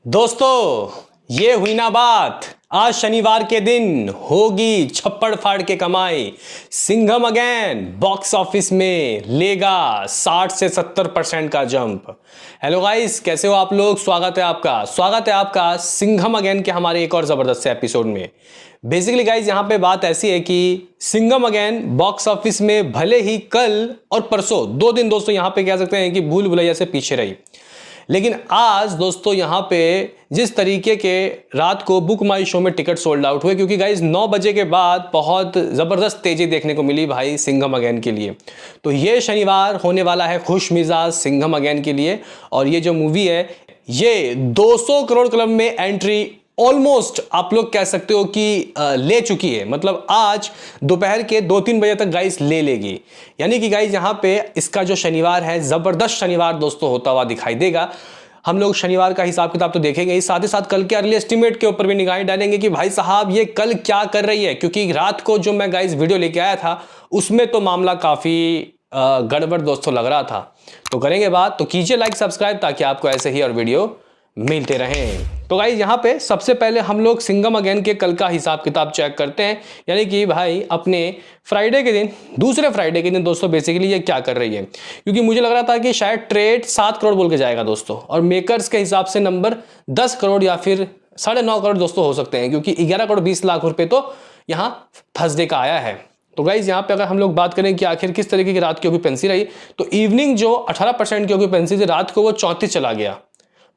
दोस्तों ये हुई ना बात। आज शनिवार के दिन होगी छप्पड़ फाड़ के कमाई। सिंघम अगेन बॉक्स ऑफिस में लेगा 60 से 70% का जंप। हेलो गाइस, कैसे हो आप लोग? स्वागत है आपका सिंघम अगेन के हमारे एक और जबरदस्त से एपिसोड में। बेसिकली गाइस यहाँ पे बात ऐसी है कि सिंघम अगेन बॉक्स ऑफिस में भले ही कल और परसों 2 दिन दोस्तों यहाँ पे कह सकते हैं कि भूल भुलैया से पीछे रही, लेकिन आज दोस्तों यहाँ पे जिस तरीके के रात को बुक माई शो में टिकट सोल्ड आउट हुए, क्योंकि गाइज 9 बजे के बाद बहुत ज़बरदस्त तेज़ी देखने को मिली भाई सिंघम अगेन के लिए। तो ये शनिवार होने वाला है खुश मिजाज सिंघम अगेन के लिए। और ये जो मूवी है ये 200 करोड़ क्लब में एंट्री ऑलमोस्ट आप लोग कह सकते हो कि ले चुकी है। मतलब आज दोपहर के 2-3 बजे तक गाइस ले लेगी। यानी कि गाइस यहाँ पे इसका जो शनिवार है जबरदस्त शनिवार दोस्तों होता हुआ दिखाई देगा। हम लोग शनिवार का हिसाब किताब तो देखेंगे ही, साथ ही साथ कल के अर्ली एस्टिमेट के ऊपर भी निगाहें डालेंगे कि भाई साहब ये कल क्या कर रही है, क्योंकि रात को जो मैं गाइस वीडियो लेके आया था उसमें तो मामला काफी गड़बड़ दोस्तों लग रहा था। तो करेंगे बात, तो कीजिए लाइक सब्सक्राइब ताकि आपको ऐसे ही और वीडियो मिलते रहें। तो गाइस यहाँ पे सबसे पहले हम लोग सिंघम अगेन के कल का हिसाब किताब चेक करते हैं। यानी कि भाई अपने फ्राइडे के दिन, दूसरे फ्राइडे के दिन दोस्तों बेसिकली ये क्या कर रही है, क्योंकि मुझे लग रहा था कि शायद ट्रेड 7 करोड़ बोल के जाएगा दोस्तों, और मेकर्स के हिसाब से नंबर 10 करोड़ या फिर 9.5 करोड़ दोस्तों हो सकते हैं, क्योंकि 11 करोड़ 20 लाख रुपए तो यहाँ थर्सडे का आया है। तो गाइज यहाँ पे अगर हम लोग बात करें कि आखिर किस तरीके की रात की ऑक्यूपेंसी रही, तो इवनिंग जो 18% की ऑक्यूपेंसी थी रात को वो 34 चला गया।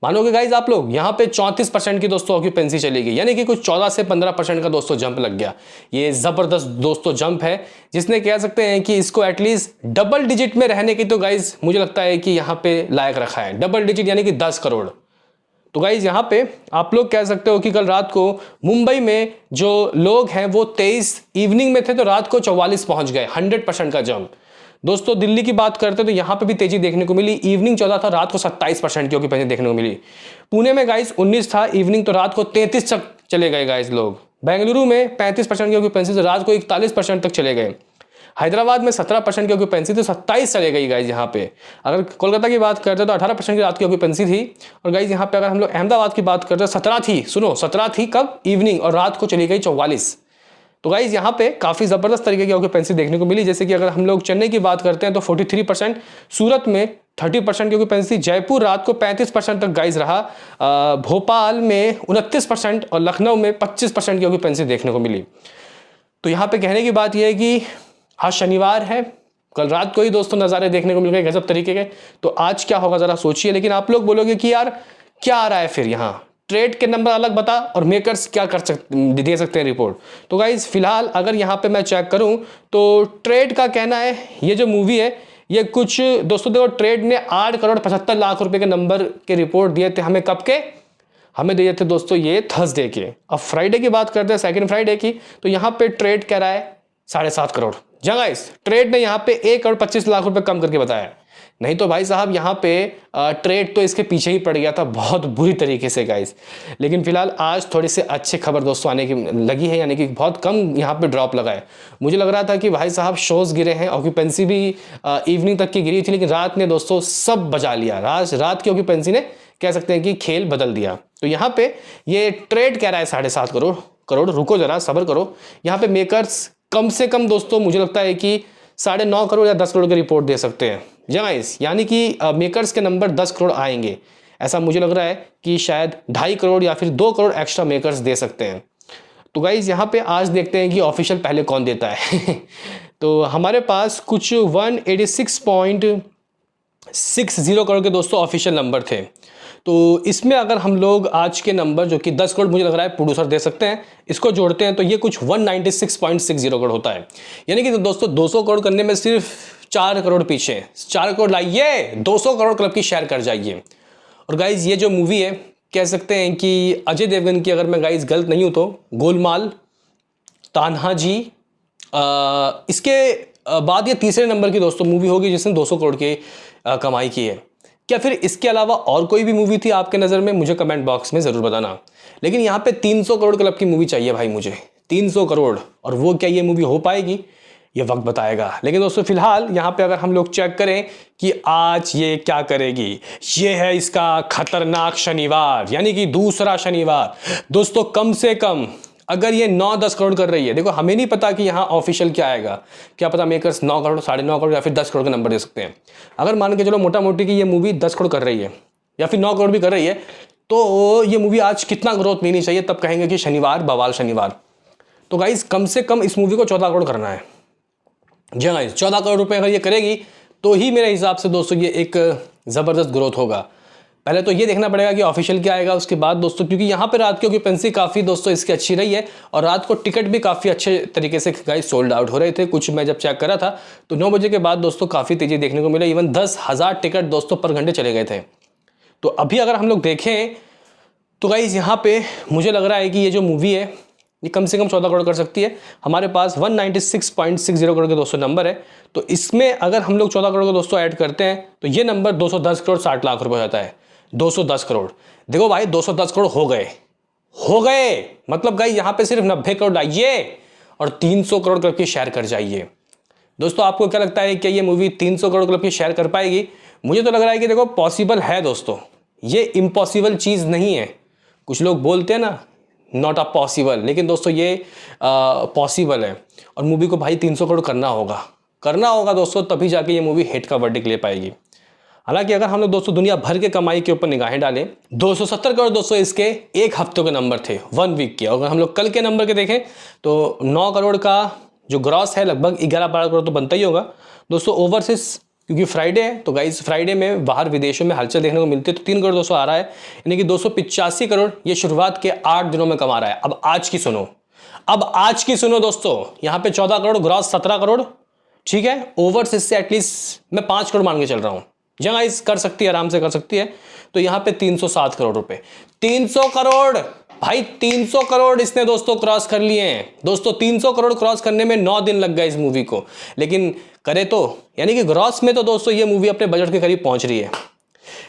मानोगे गाइज आप लोग, यहाँ पे 34% की दोस्तों ऑक्यूपेंसी चली गई, यानी कि कुछ 14 से 15% का दोस्तों जंप लग गया। ये जबरदस्त दोस्तों जंप है, जिसने कह सकते हैं कि इसको एटलीस्ट डबल डिजिट में रहने की तो गाइज मुझे लगता है कि यहाँ पे लायक रखा है। डबल डिजिट यानी कि 10 करोड़। तो गाइज यहाँ पे आप लोग कह सकते हो कि कल रात को मुंबई में जो लोग हैं वो 23 इवनिंग में थे, तो रात को 44 पहुंच गए। 100% का जंप। दोस्तों दिल्ली की बात करते तो यहाँ पे भी तेजी देखने को मिली। इवनिंग 14 था, रात को 27% की ऑक्यूपेंसी देखने को मिली। पुणे में गाइस 19 था इवनिंग, तो रात को 33 तक चले गए गाइस लोग। बेंगलुरु में 35% की ऑक्यूपेंसी, तो रात को 41% तक चले गए। हैदराबाद में 17% की ऑक्यूपेंसी, तो 27 चले गई गाइज यहाँ पे। अगर कोलकाता की बात करते तो 18% की रात की ऑक्यूपेंसी थी। और गाइज यहाँ पे अगर हम लोग अहमदाबाद की बात करते 17 थी, सुनो 17 थी कब? इवनिंग, और रात को चली गई 44। तो गाइज यहाँ पे काफी जबरदस्त तरीके की ऑक्यूपेंसी देखने को मिली। जैसे कि अगर हम लोग चेन्नई की बात करते हैं तो 43%, सूरत में 30% की ऑक्यूपेंसी, जयपुर रात को 35% तक गाइज रहा, भोपाल में 29% और लखनऊ में 25% की ऑक्यूपेंसी देखने को मिली। तो यहाँ पे कहने की बात यह है कि आज शनिवार है, कल रात को ही दोस्तों नज़ारे देखने को मिल गए गजब तरीके के। तो आज क्या होगा जरा सोचिए। लेकिन आप लोग बोलोगे कि यार क्या आ रहा है फिर, यहाँ ट्रेड के नंबर अलग बता और मेकर्स क्या कर सकते दे सकते हैं रिपोर्ट। तो गाइज फिलहाल अगर यहाँ पे मैं चेक करूँ तो ट्रेड का कहना है ये जो मूवी है ये कुछ दोस्तों देखो, ट्रेड ने 8 करोड़ 75 लाख रुपए के नंबर के रिपोर्ट दिए थे हमें। कब के? हमें दिए थे दोस्तों ये थर्सडे के। अब फ्राइडे की बात करते हैं, सेकंड फ्राइडे की, तो यहाँ पे ट्रेड कह रहा है 7.5 करोड़। जहाँ गाइस ट्रेड ने यहाँ पे 1 करोड़ 25 लाख रुपए कम करके बताया। नहीं तो भाई साहब यहाँ पे ट्रेड तो इसके पीछे ही पड़ गया था बहुत बुरी तरीके से गाइस। लेकिन फिलहाल आज थोड़ी सी अच्छी खबर दोस्तों आने की लगी है, यानी कि बहुत कम यहाँ पे ड्रॉप लगा है। मुझे लग रहा था कि भाई साहब शोज गिरे हैं, ऑक्यूपेंसी भी इवनिंग तक की गिरी थी, लेकिन रात ने दोस्तों सब बजा लिया। रात की ऑक्यूपेंसी ने कह सकते हैं कि खेल बदल दिया। तो यहाँ पे ये ट्रेड कह रहा है 7.5 करोड़। रुको जरा, सब्र करो। यहाँ पे मेकर्स कम से कम दोस्तों मुझे लगता है कि 9.5 करोड़ या 10 करोड़ की रिपोर्ट दे सकते हैं गाइस, यानी कि मेकर्स के नंबर 10 करोड़ आएंगे। ऐसा मुझे लग रहा है कि शायद 2.5 करोड़ या फिर 2 करोड़ एक्स्ट्रा मेकर्स दे सकते हैं। तो गाइस यहाँ पे आज देखते हैं कि ऑफिशियल पहले कौन देता है। तो हमारे पास कुछ 186.60 करोड़ के दोस्तों ऑफिशियल नंबर थे। तो इसमें अगर हम लोग आज के नंबर जो कि 10 करोड़ मुझे लग रहा है प्रोड्यूसर दे सकते हैं, इसको जोड़ते हैं तो ये कुछ 196.60 करोड़ होता है। यानी कि दोस्तों 200 करोड़ करने में सिर्फ 4 करोड़ पीछे, 4 करोड़ लाइए, 200 करोड़ क्लब की शेयर कर जाइए। और गाइज ये जो मूवी है कह सकते हैं कि अजय देवगन की, अगर मैं गाइज गलत नहीं हूँ तो गोलमाल, तान्हाजी, इसके बाद ये तीसरे नंबर की दोस्तों मूवी होगी जिसने 200 करोड़ की कमाई की है। क्या फिर इसके अलावा और कोई भी मूवी थी आपके नज़र में? मुझे कमेंट बॉक्स में ज़रूर बताना। लेकिन यहाँ पे 300 करोड़ क्लब की मूवी चाहिए भाई मुझे, 300 करोड़। और वो क्या ये मूवी हो पाएगी? ये वक्त बताएगा। लेकिन दोस्तों फिलहाल यहाँ पे अगर हम लोग चेक करें कि आज ये क्या करेगी, ये है इसका खतरनाक शनिवार, यानी कि दूसरा शनिवार। दोस्तों कम से कम अगर ये 9-10 करोड़ कर रही है, देखो हमें नहीं पता कि यहाँ ऑफिशियल क्या आएगा, क्या पता मेकर्स 9 करोड़, 9.5 करोड़ या फिर 10 करोड़ का नंबर दे सकते हैं। अगर मान के चलो मोटा मोटी कि ये मूवी 10 करोड़ कर रही है या फिर 9 करोड़ भी कर रही है, तो ये मूवी आज कितना ग्रोथ लेनी चाहिए, तब कहेंगे कि शनिवार बवाल शनिवार। तो गाइज कम से कम इस मूवी को 14 करोड़ करना है। जी गाइज 14 करोड़ रुपए अगर ये करेगी तो ही मेरे हिसाब से दोस्तों ये एक ज़बरदस्त ग्रोथ होगा। पहले तो ये देखना पड़ेगा कि ऑफिशियल क्या आएगा, उसके बाद दोस्तों क्योंकि यहाँ पे रात की ऑक्यूपेंसी काफ़ी दोस्तों इसकी अच्छी रही है और रात को टिकट भी काफ़ी अच्छे तरीके से गाइस सोल्ड आउट हो रहे थे। कुछ मैं जब चेक करा था तो 9 बजे के बाद दोस्तों काफ़ी तेज़ी देखने को मिला, इवन 10,000 टिकट दोस्तों पर घंटे चले गए थे। तो अभी अगर हम लोग देखें तो गाइस यहाँ पे मुझे लग रहा है कि ये जो मूवी है ये कम से कम 14 करोड़ कर सकती है। हमारे पास 196.60 करोड़ के दोस्तों नंबर है, तो इसमें अगर हम लोग 14 करोड़ को दोस्तों ऐड करते हैं तो ये नंबर 210 करोड़ 60 लाख रुपए हो जाता है। 210 करोड़, देखो भाई 210 करोड़ हो गए, मतलब गाइस यहाँ पे सिर्फ 90 करोड़ लाइए और 300 करोड़ क्लब की शेयर कर जाइए। दोस्तों आपको क्या लगता है कि ये मूवी 300 करोड़ क्लब की शेयर कर पाएगी? मुझे तो लग रहा है कि देखो पॉसिबल है दोस्तों, ये इम्पॉसिबल चीज़ नहीं है। कुछ लोग बोलते हैं ना नॉट अ पॉसिबल, लेकिन दोस्तों ये पॉसिबल है और मूवी को भाई 300 करोड़ करना होगा दोस्तों, तभी जाके ये मूवी हिट का वर्डिक्ट ले पाएगी। हालांकि अगर हम लोग दोस्तों दुनिया भर के कमाई के ऊपर निगाहें डालें, 270 करोड़ दोस्तों इसके एक हफ्ते के नंबर थे, 1 वीक के। अगर हम लोग कल के नंबर के देखें तो 9 करोड़ का जो ग्रॉस है लगभग 11-12 करोड़ तो बनता ही होगा दोस्तों। ओवरसीज क्योंकि फ्राइडे है तो गाइस फ्राइडे में बाहर विदेशों में हलचल देखने को मिलती है, तो 3 करोड़ दोस्तों आ रहा है, यानी कि 285 करोड़ ये शुरुआत के 8 दिनों में कमा रहा है। अब आज की सुनो दोस्तों, यहाँ पे 14 करोड़ ग्रॉस 17 करोड़, ठीक है। ओवरसीज से एटलीस्ट मैं 5 करोड़ मान के चल रहा हूँ, जी गाइस कर सकती है, आराम से कर सकती है। तो यहाँ पे 307 करोड़ रुपए, 300 करोड़ भाई, 300 करोड़ इसने दोस्तों क्रॉस कर लिए हैं। दोस्तों 300 करोड़ क्रॉस करने में 9 दिन लग गए इस मूवी को, लेकिन करे तो यानी कि ग्रॉस में तो दोस्तों ये मूवी अपने बजट के करीब पहुंच रही है,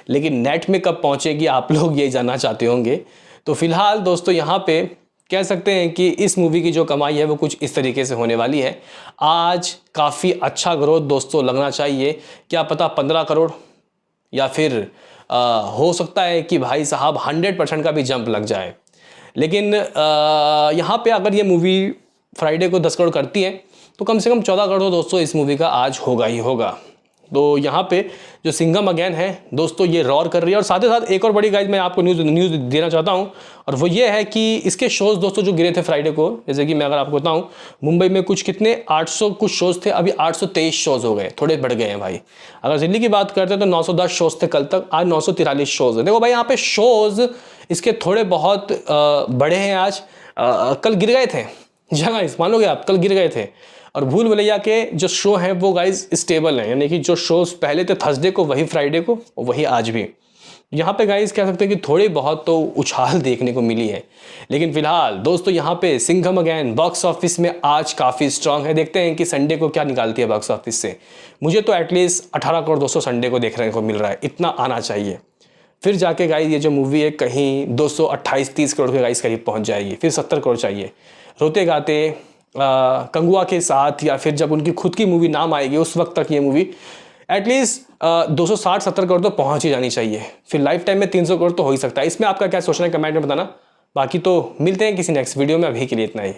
लेकिन नेट में कब पहुंचेगी आप लोग ये जानना चाहते होंगे। तो फिलहाल दोस्तों यहाँ पे कह सकते हैं कि इस मूवी की जो कमाई है वो कुछ इस तरीके से होने वाली है। आज काफ़ी अच्छा ग्रोथ दोस्तों लगना चाहिए, क्या पता 15 करोड़ या फिर हो सकता है कि भाई साहब 100% का भी जंप लग जाए। लेकिन यहाँ पे अगर ये मूवी फ्राइडे को 10 करोड़ करती है तो कम से कम 14 करोड़ दोस्तों इस मूवी का आज होगा ही होगा। तो यहाँ पे जो सिंघम अगेन है दोस्तों ये रॉर कर रही है। और साथ ही साथ एक और बड़ी गाइज मैं आपको न्यूज़ देना चाहता हूँ, और वो ये है कि इसके शोज़ दोस्तों जो गिरे थे फ्राइडे को, जैसे कि मैं अगर आपको बताऊँ मुंबई में कुछ कितने 800 कुछ शोज़ थे, अभी 823 शोज़ हो गए, थोड़े बढ़ गए हैं भाई। अगर दिल्ली की बात करते हैं तो 910 शोज़ थे कल तक, आज 943 शोज़ है। देखो भाई यहाँ पे शोज़ इसके थोड़े बहुत बड़े हैं आज, कल गिर गए थे, जगह इस मानोगे आप, कल गिर गए थे। और भूल भुलैया के जो शो हैं वो गाइज स्टेबल हैं, यानी कि जो शोज पहले थे थर्सडे को वही फ्राइडे को वही आज भी। यहाँ पे गाइज कह सकते हैं कि थोड़ी बहुत तो उछाल देखने को मिली है। लेकिन फिलहाल दोस्तों यहाँ पे सिंघम अगेन बॉक्स ऑफिस में आज काफ़ी स्ट्रांग है। देखते हैं कि संडे को क्या निकालती है बॉक्स ऑफिस से। मुझे तो एटलीस्ट 18 करोड़ दोस्तों संडे को देखने को मिल रहा है, इतना आना चाहिए। फिर जाके गाइज ये जो मूवी है कहीं 228-30 करोड़ के गाइज करीब पहुँच जाएगी, फिर 70 करोड़ चाहिए। रोते गाते कंगुआ के साथ या फिर जब उनकी खुद की मूवी नाम आएगी उस वक्त तक ये मूवी एटलीस्ट 260-70 करोड़ तो पहुंच ही जानी चाहिए। फिर लाइफ टाइम में 300 करोड़ तो हो ही सकता है। इसमें आपका क्या सोचना है कमेंट में बताना। बाकी तो मिलते हैं किसी नेक्स्ट वीडियो में, अभी के लिए इतना ही।